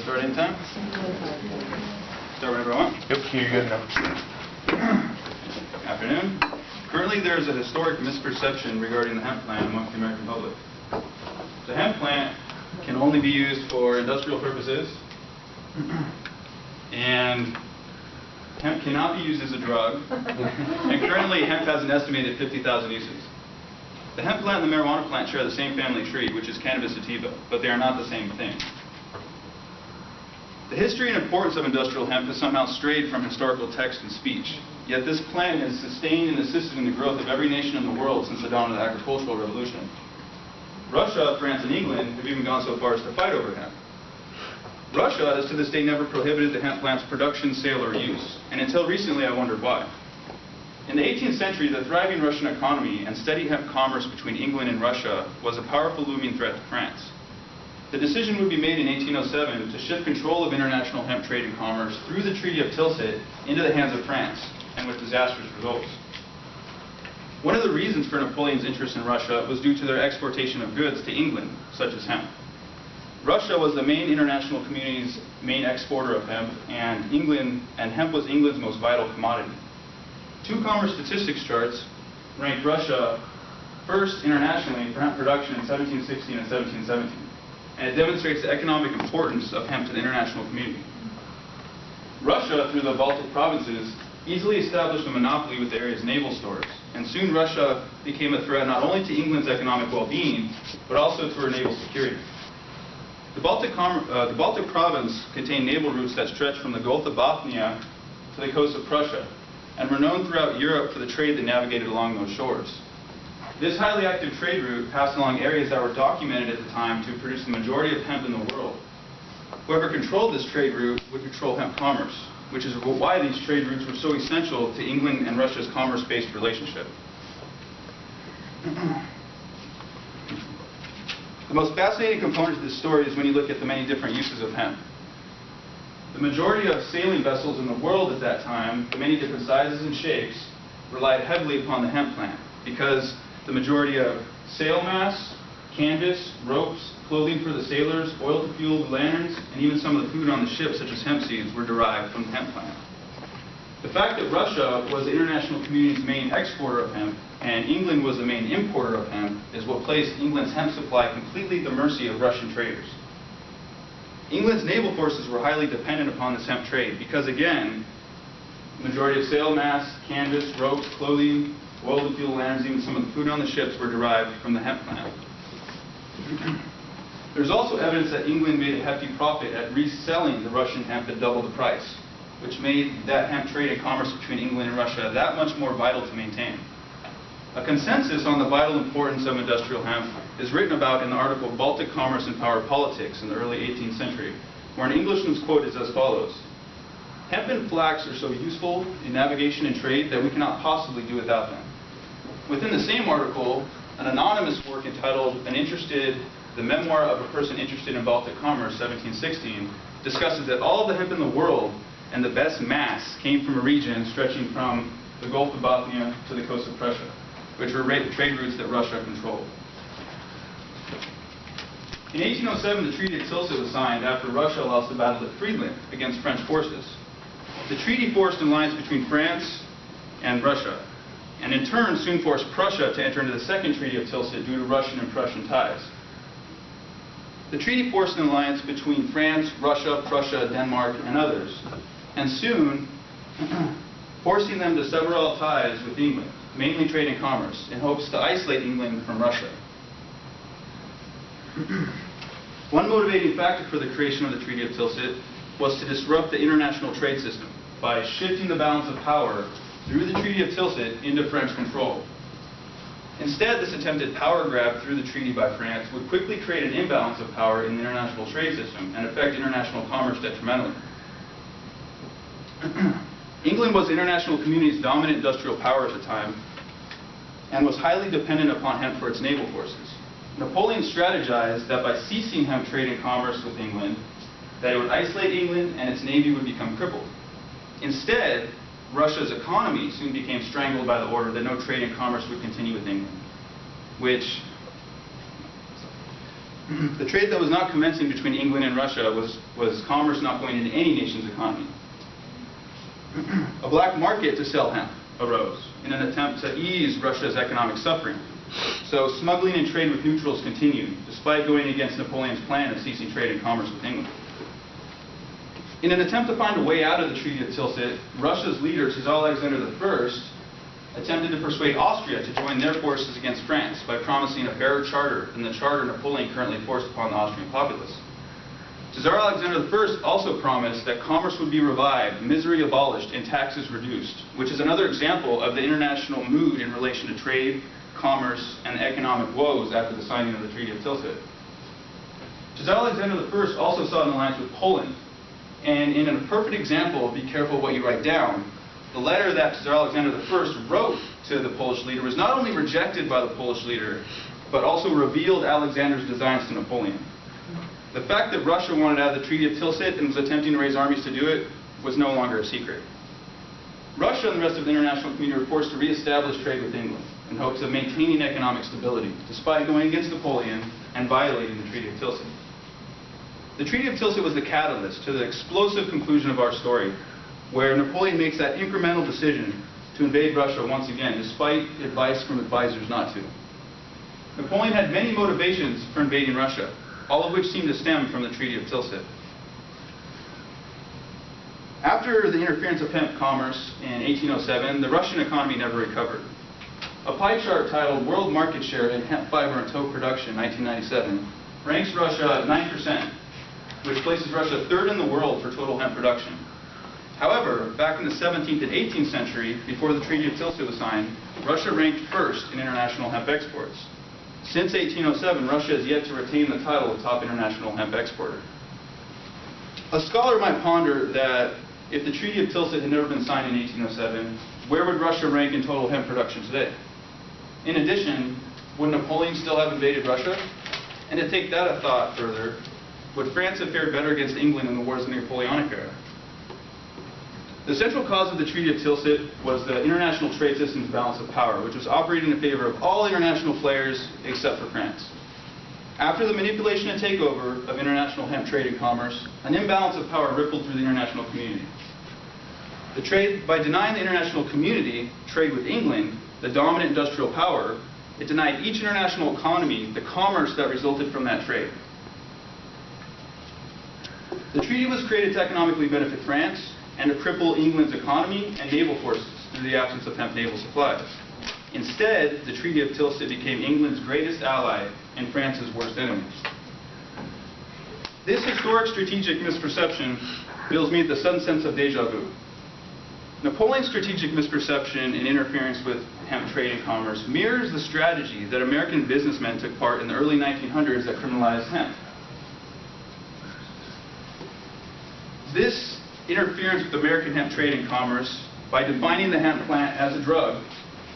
start anytime? Start whenever I want? Yep, you're good enough. Afternoon. Currently, there is a historic misperception regarding the hemp plant amongst the American public. The hemp plant can only be used for industrial purposes, and hemp cannot be used as a drug, and currently hemp has an estimated 50,000 uses. The hemp plant and the marijuana plant share the same family tree, which is cannabis sativa, but they are not the same thing. The history and importance of industrial hemp has somehow strayed from historical text and speech, yet this plant has sustained and assisted in the growth of every nation in the world since the dawn of the agricultural revolution. Russia, France, and England have even gone so far as to fight over hemp. Russia has to this day never prohibited the hemp plant's production, sale, or use, and until recently I wondered why. In the 18th century, the thriving Russian economy and steady hemp commerce between England and Russia was a powerful looming threat to France. The decision would be made in 1807 to shift control of international hemp trade and commerce through the Treaty of Tilsit into the hands of France, and with disastrous results. One of the reasons for Napoleon's interest in Russia was due to their exportation of goods to England, such as hemp. Russia was the main international community's main exporter of hemp, and hemp was England's most vital commodity. Two commerce statistics charts ranked Russia first internationally for hemp production in 1716 and 1717, and it demonstrates the economic importance of hemp to the international community. Russia, through the Baltic provinces, easily established a monopoly with the area's naval stores, and soon Russia became a threat not only to England's economic well-being, but also to her naval security. The Baltic province contained naval routes that stretched from the Gulf of Bothnia to the coast of Prussia, and were known throughout Europe for the trade that navigated along those shores. This highly active trade route passed along areas that were documented at the time to produce the majority of hemp in the world. Whoever controlled this trade route would control hemp commerce, which is why these trade routes were so essential to England and Russia's commerce-based relationship. The most fascinating component of this story is when you look at the many different uses of hemp. The majority of sailing vessels in the world at that time, the many different sizes and shapes, relied heavily upon the hemp plant because the majority of sail masts, canvas, ropes, clothing for the sailors, oil to fuel the lanterns, and even some of the food on the ship, such as hemp seeds, were derived from the hemp plant. The fact that Russia was the international community's main exporter of hemp and England was the main importer of hemp is what placed England's hemp supply completely at the mercy of Russian traders. England's naval forces were highly dependent upon this hemp trade because, again, the majority of sail masts, canvas, ropes, clothing, oil to fuel lanterns, even some of the food on the ships were derived from the hemp plant. There's also evidence that England made a hefty profit at reselling the Russian hemp at double the price, which made that hemp trade and commerce between England and Russia that much more vital to maintain. A consensus on the vital importance of industrial hemp is written about in the article Baltic Commerce and Power Politics in the early 18th century, where an Englishman's quote is as follows: "Hemp and flax are so useful in navigation and trade that we cannot possibly do without them." Within the same article, an anonymous work entitled The Memoir of a Person Interested in Baltic Commerce, 1716, discusses that all of the hemp in the world and the best mass came from a region stretching from the Gulf of Bothnia to the coast of Prussia, which were trade routes that Russia controlled. In 1807, the Treaty of Tilsit was signed after Russia lost the battle at Friedland against French forces. The treaty forced an alliance between France and Russia, and in turn soon forced Prussia to enter into the Second Treaty of Tilsit due to Russian and Prussian ties. The treaty forced an alliance between France, Russia, Prussia, Denmark, and others, and soon forcing them to sever all ties with England, mainly trade and commerce, in hopes to isolate England from Russia. One motivating factor for the creation of the Treaty of Tilsit was to disrupt the international trade system by shifting the balance of power through the Treaty of Tilsit into French control. Instead, this attempted power grab through the treaty by France would quickly create an imbalance of power in the international trade system and affect international commerce detrimentally. England was the international community's dominant industrial power at the time and was highly dependent upon hemp for its naval forces. Napoleon strategized that by ceasing hemp trade and commerce with England, that it would isolate England and its navy would become crippled. Instead, Russia's economy soon became strangled by the order that no trade and commerce would continue with England, which The trade that was not commencing between England and Russia was commerce not going into any nation's economy. A black market to sell hemp arose in an attempt to ease Russia's economic suffering. So smuggling and trade with neutrals continued, despite going against Napoleon's plan of ceasing trade and commerce with England. In an attempt to find a way out of the Treaty of Tilsit, Russia's leader, Tsar Alexander I, attempted to persuade Austria to join their forces against France by promising a fairer charter than the charter Napoleon currently forced upon the Austrian populace. Tsar Alexander I also promised that commerce would be revived, misery abolished, and taxes reduced, which is another example of the international mood in relation to trade, commerce, and economic woes after the signing of the Treaty of Tilsit. Tsar Alexander I also sought an alliance with Poland, and in a perfect example, be careful what you write down, the letter that Tsar Alexander I wrote to the Polish leader was not only rejected by the Polish leader, but also revealed Alexander's designs to Napoleon. The fact that Russia wanted out of the Treaty of Tilsit and was attempting to raise armies to do it was no longer a secret. Russia and the rest of the international community were forced to re-establish trade with England in hopes of maintaining economic stability, despite going against Napoleon and violating the Treaty of Tilsit. The Treaty of Tilsit was the catalyst to the explosive conclusion of our story, where Napoleon makes that incremental decision to invade Russia once again, despite advice from advisors not to. Napoleon had many motivations for invading Russia, all of which seemed to stem from the Treaty of Tilsit. After the interference of hemp commerce in 1807, the Russian economy never recovered. A pie chart titled World Market Share in Hemp Fiber and Tow Production 1997 ranks Russia at 9%, which places Russia third in the world for total hemp production. However, back in the 17th and 18th century, before the Treaty of Tilsit was signed, Russia ranked first in international hemp exports. Since 1807, Russia has yet to retain the title of top international hemp exporter. A scholar might ponder that if the Treaty of Tilsit had never been signed in 1807, where would Russia rank in total hemp production today? In addition, would Napoleon still have invaded Russia? And to take that a thought further, would France have fared better against England in the wars of the Napoleonic Era? The central cause of the Treaty of Tilsit was the international trade system's balance of power, which was operating in favor of all international players except for France. After the manipulation and takeover of international hemp trade and commerce, an imbalance of power rippled through the international community. By denying the international community trade with England, the dominant industrial power, it denied each international economy the commerce that resulted from that trade. The treaty was created to economically benefit France and to cripple England's economy and naval forces through the absence of hemp naval supplies. Instead, the Treaty of Tilsit became England's greatest ally and France's worst enemy. This historic strategic misperception fills me with the sudden sense of deja vu. Napoleon's strategic misperception and interference with hemp trade and commerce mirrors the strategy that American businessmen took part in the early 1900s that criminalized hemp. This interference with American hemp trade and commerce, by defining the hemp plant as a drug,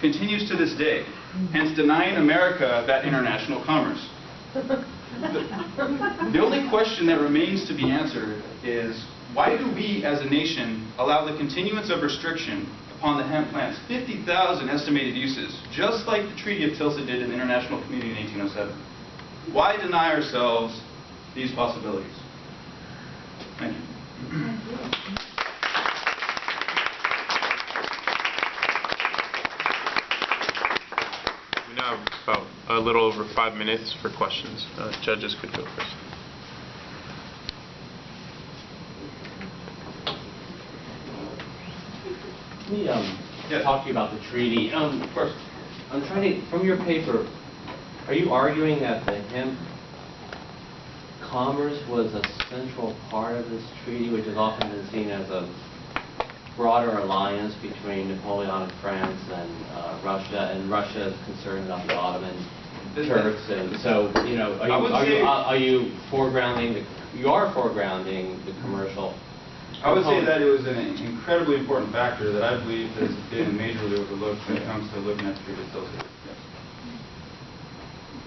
continues to this day, hence denying America that international commerce. The only question that remains to be answered is, why do we as a nation allow the continuance of restriction upon the hemp plant's 50,000 estimated uses, just like the Treaty of Tilsit did in the international community in 1807? Why deny ourselves these possibilities? Thank you. We now have about a little over 5 minutes for questions. Judges could go first. Let me talk to you about the treaty. Of course, I'm trying to, from your paper, are you arguing that the hemp commerce was a central part of this treaty, which has often been seen as a broader alliance between Napoleonic France and Russia is concerned about the Ottoman Turks, and so, you know, are you foregrounding you are foregrounding the commercial? I would say that it was an incredibly important factor that I believe has been majorly overlooked when it comes to looking at the Treaty of Tilsit.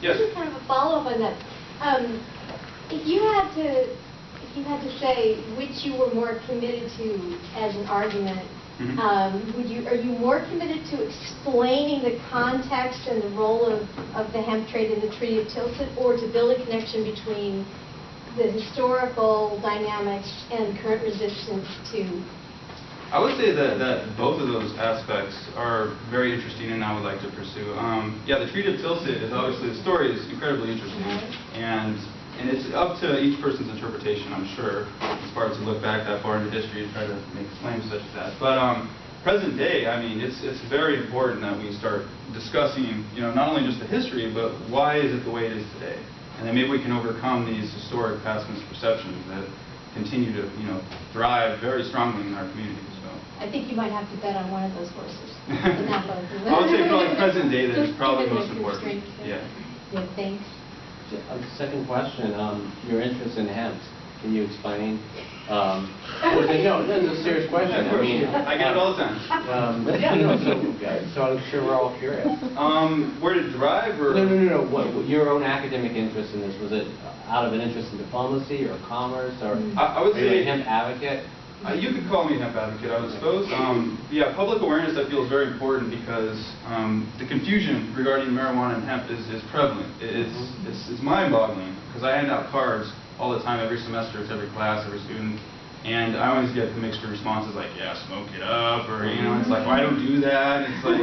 Yes. Just kind of a follow-up on that. If you had to say which you were more committed to as an argument Mhm. Are you more committed to explaining the context and the role of the hemp trade in the Treaty of Tilsit, or to build a connection between the historical dynamics and current resistance to? I would say that both of those aspects are very interesting and I would like to pursue. Yeah, the Treaty of Tilsit is obviously, the story is incredibly interesting, and it's up to each person's interpretation, I'm sure, as far as to look back that far into history and try to make claims such as that. But present day, I mean, it's very important that we start discussing, not only just the history, but why is it the way it is today? And then maybe we can overcome these historic past misperceptions that continue to, thrive very strongly in our communities. I think you might have to bet on one of those horses. I would say probably present day that is probably most important. Yeah. Yeah, thanks. Second question, your interest in hemp. Can you explain? No, this is a serious question. I mean, I get it all the time. So I'm sure we're all curious. Where to drive, or? No. What your own academic interest in this, was it out of an interest in diplomacy or commerce, or I would are you say a hemp advocate? You could call me a hemp advocate, I would suppose. Yeah, public awareness I feel is very important because the confusion regarding marijuana and hemp is prevalent. It's mind-boggling because I hand out cards all the time, every semester, to every class, every student, and I always get the mixed responses like, yeah, smoke it up, or it's like, well, I don't do that. It's like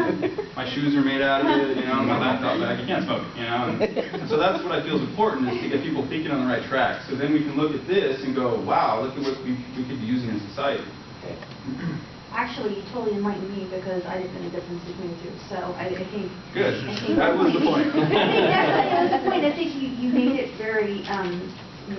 my shoes are made out of it, my laptop bag, you can't smoke it, And so that's what I feel is important, is to get people thinking on the right track. So then we can look at this and go, wow, look at what we could be using in society. Actually, you totally enlightened me because I didn't know the difference between the two. So I think. Good. That was the point. I think that's the point. I think you made it very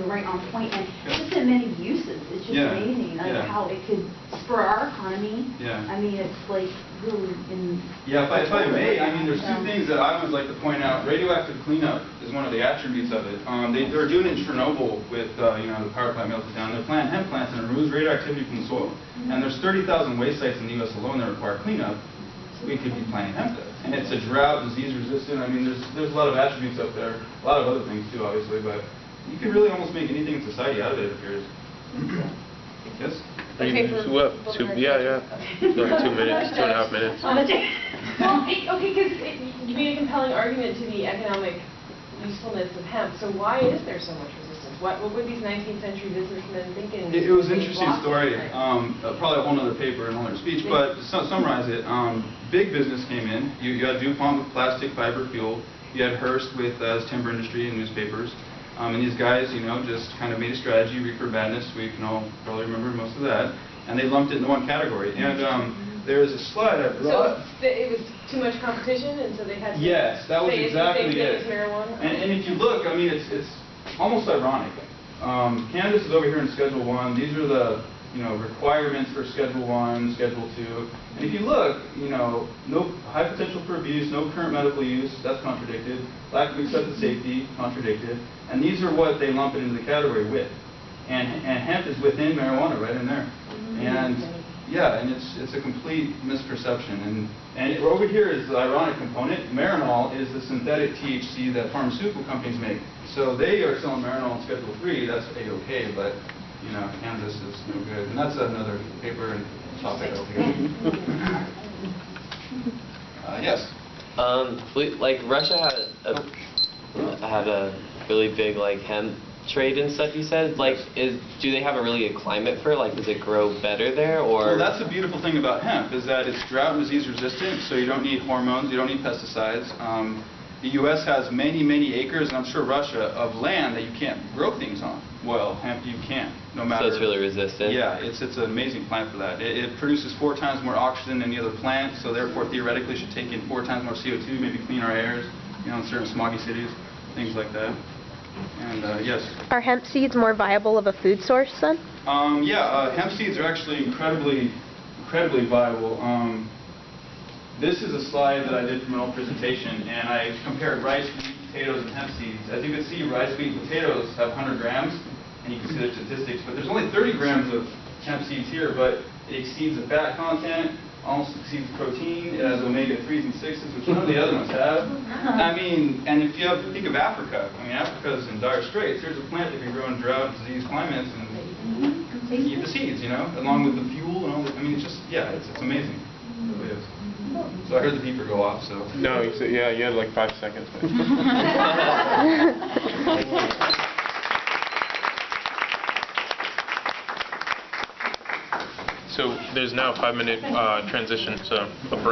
right on point, and just in many uses. It's just amazing how it could spur our economy. Yeah. I mean, it's like really in. Yeah, if I may, I mean, there's two things that I always like to point out. Radioactive cleanup is one of the attributes of it. They're doing it in Chernobyl with the power plant melted down. They're planting hemp plants and it removes radioactivity from the soil. And there's 30,000 waste sites in the U.S. alone that require cleanup. We could be planting hemp there. And it's a drought, disease resistant. I mean, there's a lot of attributes up there. A lot of other things too, obviously, but you can really almost make anything in society out of it, it appears. Yes? Okay, yeah. 2 minutes, 2.5 minutes. Well, okay, because you made a compelling argument to the economic usefulness of hemp. So why is there so much resistance? What were these 19th century businessmen thinking? It was an interesting story. Probably a whole other paper and a whole other speech, but to summarize it, big business came in. You had DuPont with plastic fiber fuel. You had Hearst with timber industry and newspapers. And these guys, just kind of made a strategy, reefer madness. We can all probably remember most of that. And they lumped it into one category. And there's a slide I brought. So it was too much competition, and so they had to Yes, that was exactly it. Marijuana. And if you look, I mean, it's almost ironic. Cannabis is over here in Schedule 1. These are the requirements for Schedule 1, Schedule 2. And if you look, no high potential for abuse, no current medical use, that's contradicted. Lack of accepted safety, contradicted. And these are what they lump it into the category with. And hemp is within marijuana, right in there. And yeah, and it's a complete misperception. And over here is the ironic component. Marinol is the synthetic THC that pharmaceutical companies make. So they are selling Marinol in Schedule 3. That's A-okay, but cannabis is no good. And that's another paper and topic altogether. Yes. Like Russia had a really big hemp trade and stuff. You said do they have really a climate for it? Does it grow better there, or? Well, that's the beautiful thing about hemp is that it's drought and disease resistant, so you don't need hormones, you don't need pesticides. The U.S. has many acres, and I'm sure Russia, of land that you can't grow things on. Well, hemp you can, no matter. So it's really resistant? Yeah, it's an amazing plant for that. It produces 4 times more oxygen than any other plant, so therefore theoretically should take in 4 times more CO2, maybe clean our airs, in certain smoggy cities, things like that. And yes. Are hemp seeds more viable of a food source then? Hemp seeds are actually incredibly viable. This is a slide that I did from an old presentation, and I compared rice, wheat, potatoes, and hemp seeds. As you can see, rice, wheat, and potatoes have 100 grams, and you can see the statistics, but there's only 30 grams of hemp seeds here, but it exceeds the fat content, almost exceeds protein, it has omega-3s and 6s, which none of the other ones have. I mean, and if you think of Africa, Africa's in dire straits. There's a plant that can grow in drought, disease climates, and the seeds, you know, along with the fuel and all that. I mean, it's just, yeah, it's amazing. It really is. So I heard the beeper go off, so. No, you said, yeah, you had like 5 seconds. So there's now a 5-minute transition, so a break.